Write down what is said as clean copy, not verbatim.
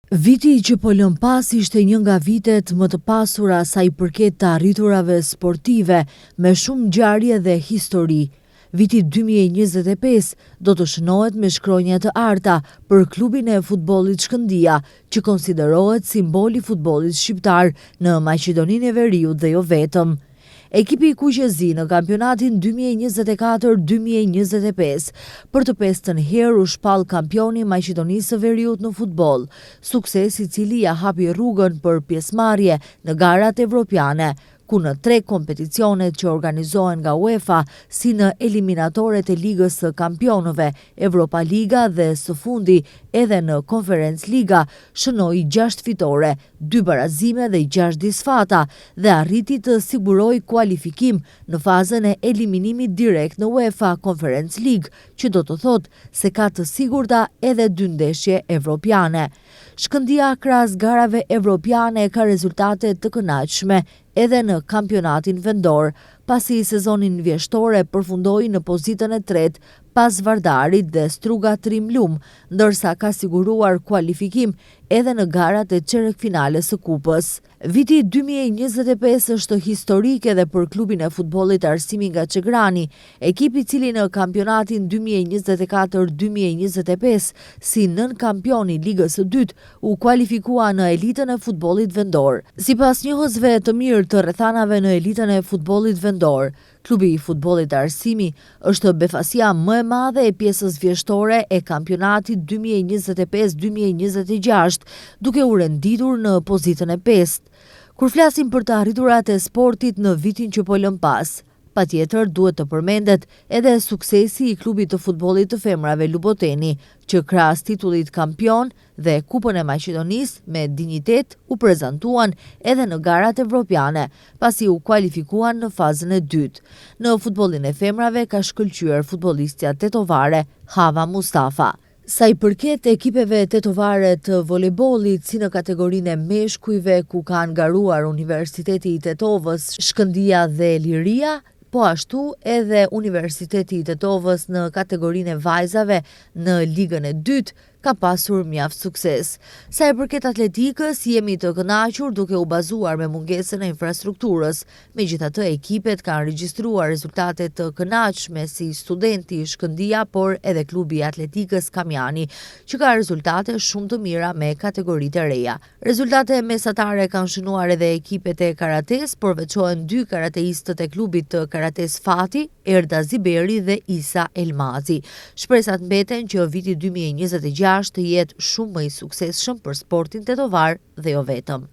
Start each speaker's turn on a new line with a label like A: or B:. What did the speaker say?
A: Viti që po lëm pas ishte një nga vitet më të pasura sa i përket të arriturave sportive me shumë ngjarje dhe histori. Viti 2025 do të shënohet me shkronja të arta për klubin e futbollit Shkëndija, që konsiderohet simboli i futbollit shqiptar në Maqedoninë e Veriut dhe jo vetëm. Ekipi i kuqezi në kampionatin 2024-2025 për të pestën herë u shpall kampioni i Maqedonisë së Veriut në futboll, sukses i cili ja hapi rrugën për pjesëmarrje në garat evropiane, ku në 3 kompeticionet që organizohen nga UEFA, si në eliminatoret e Ligës së Kampionëve, Europa Liga dhe së fundi edhe në Conference Liga, shënoi 6 fitore, 2 barazime dhe 6 disfata dhe arriti të sigurojë kualifikim në fazën e eliminimit direkt në UEFA Conference League, që do të thotë se ka të sigurta edhe 2 ndeshje evropiane. Shkëndija krahas garave evropiane ka rezultate të kënaqshme edhe në kampionatin vendor, pasi sezonin vjeshtor e përfundoi në pozitën e 3 pas Vardarit dhe Struga Trimlum, ndërsa ka siguruar kualifikim edhe në garat e çerekfinales së kupës. Viti 2025 është historik edhe për klubin e futbollit Arsimi nga Çegrani, ekipi i cili në kampionatin 2024-2025 si nën kampion i Ligës së Dytë u kualifikua në elitën e futbollit vendor. Sipas njohësve të mirë të rrethanave në elitën e futbollit vendor, klubi i futbollit Arsimi është befasia më e madhe e pjesës vjeshtore e kampionatit 2025-2026, duke u renditur në pozitën e 5. Kur flasim për të arriturat e sportit në vitin që po lëm pas, patjetër duhet të përmendet edhe suksesi i klubit të futbollit të femrave Luboteni, që krahas titullit kampion dhe Kupën e Maqedonisë me dinjitet u prezantuan edhe në garat evropiane, pasi u kualifikuan në fazën e dytë. Në futbollin e femrave ka shkëlqyer futbollistja tetovare Hava Mustafa. Sa i përket ekipeve tetovare të volejbollit, si në kategorinë e meshkujve ku kanë ngaruar Universiteti i Tetovës, Shkëndija dhe Liria, po ashtu edhe Universiteti i Tetovës në kategorinë e vajzave në ligën e dytë, ka pasur mjaft sukses. Sa i përket atletikës, jemi të kënaqur duke u bazuar me mungesën e infrastrukturës. Megjithatë, ekipet kanë regjistruar rezultate të kënaqshme si Studenti i Shkëndija, por edhe klubi i atletikës Kamjani, që ka rezultate shumë të mira me kategoritë e reja. Rezultate mesatare kanë shënuar edhe ekipet e karates, por veçohen 2 karateistët e klubit të karates Fati, Erda Ziberi dhe Isa Elmazi. Shpresat mbeten që viti 2026 të jetë shumë më i suksesshëm për sportin tetovar dhe jo vetëm.